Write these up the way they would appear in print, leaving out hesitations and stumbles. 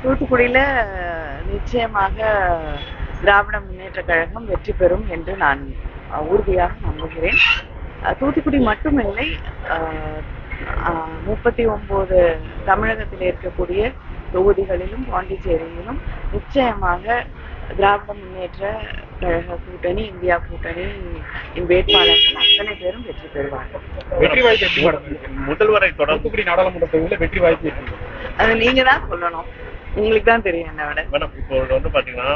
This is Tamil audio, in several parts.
தூத்துக்குடியில நிச்சயமாக திராவிட முன்னேற்ற கழகம் வெற்றி பெறும் என்று நான் உறுதியாக நம்புகிறேன். தூத்துக்குடி மட்டுமில்லை, 39 தமிழகத்தில் இருக்கக்கூடிய தொகுதிகளிலும் பாண்டிச்சேரியிலும் நிச்சயமாக திராவிட முன்னேற்ற கழக கூட்டணி, இந்தியா கூட்டணி வேட்பாளர்கள் அத்தனை பேரும் வெற்றி பெறுவார்கள். வெற்றி வாய்ப்பு எப்படி மேடம்? முதல்வரை தூத்துக்குடி நாடாளுமன்ற தொகுதியில் வெற்றி வாய்ப்பு எப்படி? அது நீங்க தான் சொல்லணும், உங்களுக்கு தான் தெரியும் என்ன விட. மேடம், இப்போ வந்து பாத்தீங்கன்னா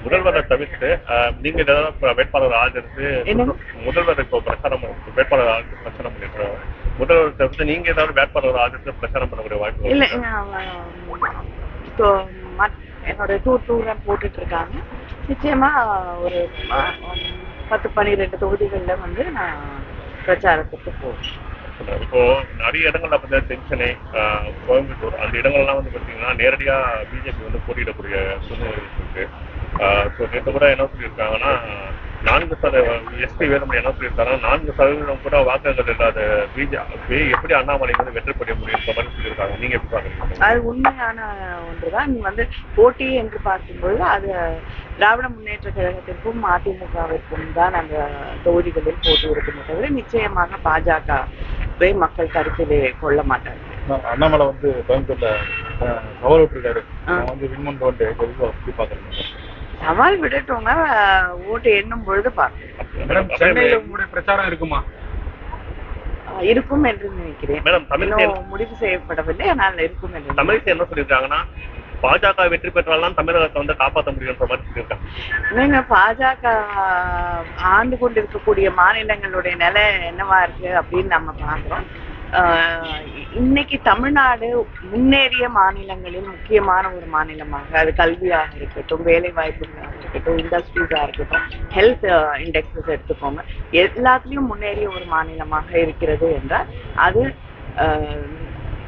முதல்வரை தவிர்த்து நீங்க ஏதாவது வேட்பாளர் ஆதரித்து முதல்வர் இப்போ பிரச்சாரம் வேட்பாளர் ஆதரித்து பிரச்சாரம் பண்ணிட்டு முதல்வர் தவிர்த்து நீங்க ஏதாவது வேட்பாளர் ஆதரித்து பிரச்சாரம் பண்ணக்கூடிய வாய்ப்பு இல்ல? என்னோட டூர் போட்டுட்டு இருக்காங்க. நிச்சயமா ஒரு 10-12 தொகுதிகள்ல வந்து நான் பிரச்சாரத்துக்கு போவேன். இப்போ நிறைய இடங்கள்ல பார்த்தா தென்சென்னை, கோயம்புத்தூர் அந்த இடங்கள்லாம் வந்து பார்த்தீங்கன்னா நேரடியா பிஜேபி வந்து போட்டியிடக்கூடிய சூழ்நிலை இருக்கு. நேற்று கூட என்ன சொல்லியிருக்காங்கன்னா 4% எஸ்பி வேலுமணி என்ன சொல்லியிருக்காங்கன்னா 4% கூட வாக்குகள் இல்லாத பிஜேபி எப்படி அண்ணாமலை வந்து வெற்றி பெற முடியும் மாதிரி சொல்லியிருக்காங்க. நீங்க எப்படி பாக்குறீங்க? அது உண்மையான ஒன்றுதான். நீ வந்து போட்டி என்று பார்க்கும்போது அது திராவிட முன்னேற்ற கழகத்திற்கும் அதிமுகவிற்கும் தான் அந்த தொகுதிகளில் போட்டி இருக்குமே தவிர நிச்சயமாக பாஜக மக்கள் கருத்திலே கொள்ள மாட்டாங்க. அண்ணாமலை வந்து கோயம்புத்தூர்ல சவால் விட்டுருக்காரு, வந்து விண்மன் எப்படி பாக்குறீங்க? சவால் விடட்டோங்க, ஓட்டு எண்ணும் பொழுது பார்க்கணும். சென்னையில உங்களுடைய பிரச்சாரம் இருக்குமா? இருக்கும் என்று நினைக்கிறேன். முடிவு செய்யப்படவில்லை, ஆனால் இருக்கும் என்று. தமிழிசை என்ன சொல்லியிருக்காங்கன்னா பாஜக வெற்றி பெற்றால்தான் தமிழகத்தை வந்து காப்பாற்ற முடியுன்ற மாதிரி சொல்லியிருக்காங்க. பாஜக ஆண்டு கொண்டிருக்கக்கூடிய மாநிலங்களுடைய நிலை என்னவா இருக்கு அப்படின்னு நம்ம பார்க்கிறோம். இன்னைக்கு தமிழ்நாடு முன்னேறிய மாநிலங்களில் முக்கியமான ஒரு மாநிலமாக, அது கல்வியாக இருக்கட்டும், வேலை வாய்ப்புகளாக இருக்கட்டும், இண்டஸ்ட்ரீஸா இருக்கட்டும், ஹெல்த் இண்டெக்ஸஸ் எடுத்துக்கோங்க, எல்லாத்துலயும் முன்னேறிய ஒரு மாநிலமாக இருக்கிறது என்றால் அது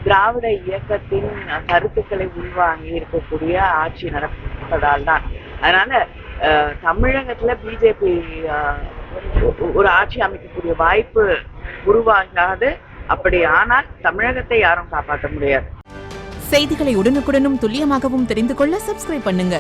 திராவிட இயக்கத்தின் கருத்துக்களை உள்வாங்கி இருக்கக்கூடிய ஆட்சி நடப்பதால் தான். அதனால தமிழகத்துல பிஜேபி ஒரு ஆட்சி அமைக்கக்கூடிய வாய்ப்பு உருவாகாது. அப்படி ஆனால் தமிழகத்தை யாரும் காப்பாற்ற முடியாது. செய்திகளை உடனுக்குடனும் துல்லியமாகவும் தெரிந்து கொள்ள சப்ஸ்கிரைப் பண்ணுங்க.